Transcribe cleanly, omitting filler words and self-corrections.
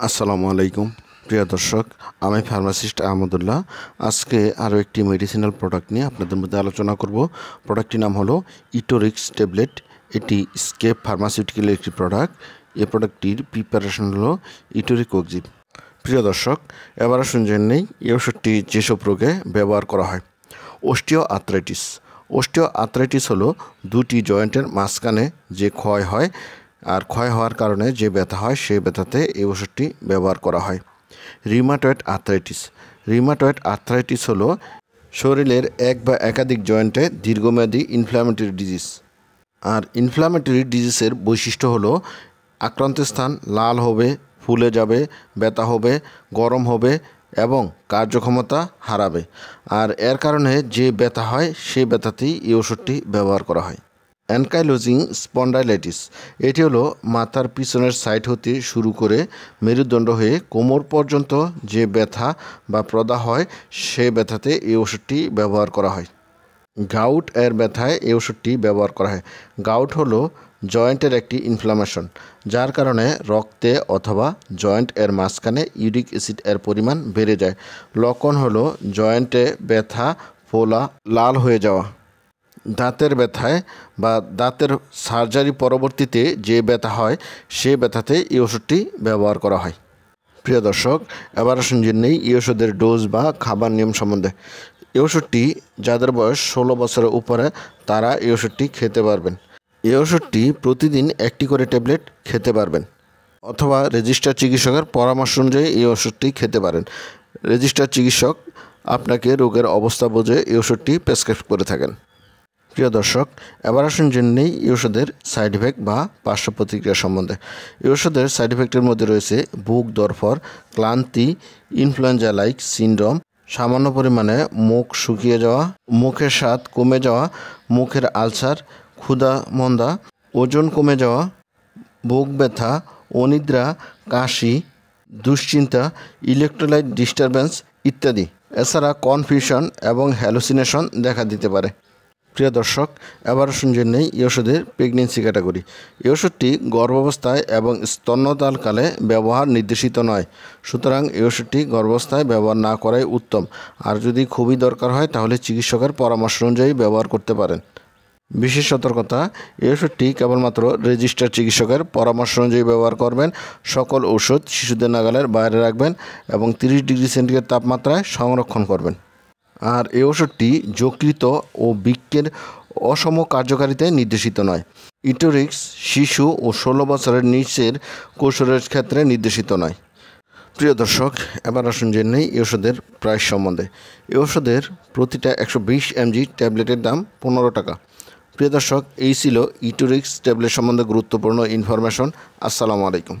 আসসালামু আলাইকুম প্রিয় দর্শক, আমি ফার্মাসিস্ট আহমদুল্লাহ। আজকে আরও একটি মেডিসিনাল প্রোডাক্ট নিয়ে আপনাদের মধ্যে আলোচনা করব। প্রোডাক্টটির নাম হলো ইটোরিক্স ট্যাবলেট। এটি স্কেপ ফার্মাসিউটিক্যালের একটি প্রোডাক্ট। এই প্রোডাক্টটির প্রিপারেশন হলো ইটোরিক ওক্সিব। প্রিয় দর্শক, এবার আসুন জেনে নেই এই ওষুধটি যেসব রোগে ব্যবহার করা হয়। Osteo arthritis. অস্টিও আর্থ্রাইটিস হলো দুটি জয়েন্টের মাঝখানে যে ক্ষয় হয়, আর ক্ষয় হওয়ার কারণে যে ব্যথা হয়, সেই ব্যথাতে এই ওষুধটি ব্যবহার করা হয়। Rheumatoid arthritis. রিউমাটয়েড আর্থ্রাইটিস হলো শরীরের এক বা একাধিক জয়েন্টে দীর্ঘমেয়াদী ইনফ্ল্যামেটরি ডিজিজ। আর ইনফ্ল্যামেটরি ডিজিজের বৈশিষ্ট্য হলো আক্রান্ত স্থান লাল হবে, ফুলে যাবে, ব্যথা হবে, গরম হবে এবং কার্যক্ষমতা হারাবে। আর এর কারণে যে ব্যথা হয়, সেই ব্যথাতেই এই ওষুধটি ব্যবহার করা হয়। Ankylosing spondylitis. এটি হলো মাথার পিছনের সাইড হতে শুরু করে মেরুদণ্ড হয়ে কোমর পর্যন্ত যে ব্যথা বা প্রদাহ হয়, সে ব্যথাতে এই ওষুধটি ব্যবহার করা হয়। গাউট এর ব্যথায় এই ওষুধটি ব্যবহার করা হয়। গাউট হলো জয়েন্টের একটি ইনফ্লামেশন, যার কারণে রক্তে অথবা জয়েন্ট এর মাঝখানে ইউরিক অ্যাসিড এর পরিমাণ বেড়ে যায়। লক্ষণ হলো জয়েন্টে ব্যথা, ফোলা, লাল হয়ে যাওয়া। দাঁতের ব্যথায় বা দাঁতের সার্জারি পরবর্তীতে যে ব্যথা হয়, সে ব্যথাতে এই ওষুধটি ব্যবহার করা হয়। প্রিয় দর্শক, এবার আসুন জেনে নেই এই ওষুধের ডোজ বা খাবার নিয়ম সম্বন্ধে। এই ওষুধটি যাদের বয়স 16 বছরের উপরে, তারা এই ওষুধটি খেতে পারবেন। এই ওষুধটি প্রতিদিন একটি করে ট্যাবলেট খেতে পারবেন, অথবা রেজিস্টার চিকিৎসকের পরামর্শ অনুযায়ী এই ওষুধটি খেতে পারেন। রেজিস্টার চিকিৎসক আপনাকে রোগের অবস্থা বুঝে এই ওষুধটি প্রেসক্রাইব করে থাকেন। প্রিয় দর্শক, এবার আসুন জেনে নেই এই ওষুধের সাইড ইফেক্ট বা পার্শ্ব প্রতিক্রিয়া সম্বন্ধে। এই ওষুধের সাইড ইফেক্টের মধ্যে রয়েছে বুক ধড়ফড়, ক্লান্তি, ইনফ্লুয়েঞ্জা লাইক সিনড্রোম, সামান্য পরিমাণে মুখ শুকিয়ে যাওয়া, মুখের স্বাদ কমে যাওয়া, মুখের আলসার, ক্ষুধা মন্দা, ওজন কমে যাওয়া, বুক ব্যথা, অনিদ্রা, কাশি, দুশ্চিন্তা, ইলেকট্রোলাইট ডিস্টারবেন্স ইত্যাদি। এছাড়া কনফিউশন এবং হ্যালুসিনেশন দেখা দিতে পারে। প্রিয় দর্শক, এবার শুনছেন নেই এই ওষুধের প্রেগনেন্সি ক্যাটাগরি। এই ওষুধটি গর্ভাবস্থায় এবং স্তন্যদানকালে ব্যবহার নির্দেশিত নয়, সুতরাং এই ওষুধটি গর্ভাবস্থায় ব্যবহার না করাই উত্তম। আর যদি খুবই দরকার হয়, তাহলে চিকিৎসকের পরামর্শ অনুযায়ী ব্যবহার করতে পারেন। বিশেষ সতর্কতা, এই ওষুধটি কেবলমাত্র রেজিস্টার চিকিৎসকের পরামর্শ অনুযায়ী ব্যবহার করবেন। সকল ওষুধ শিশুদের নাগালের বাইরে রাখবেন এবং 30 ডিগ্রি সেন্টিগ্রেড তাপমাত্রায় সংরক্ষণ করবেন। আর এই ওষুধটি যকৃত ও বৃক্কের অসম কার্যকারিতায় নির্দেশিত নয়। ইটোরিক্স শিশু ও 16 বছরের নিচের কৈশোরের ক্ষেত্রে নির্দেশিত নয়। প্রিয় দর্শক, এবার আসুন জেনে নেই এই ওষুধের প্রাইস সম্বন্ধে। এই ওষুধের প্রতিটা 120 mg ট্যাবলেটের দাম 15 টাকা। প্রিয় দর্শক, এই ছিল ইটোরিক্স ট্যাবলেট সম্বন্ধে গুরুত্বপূর্ণ ইনফরমেশন। আসসালামু আলাইকুম।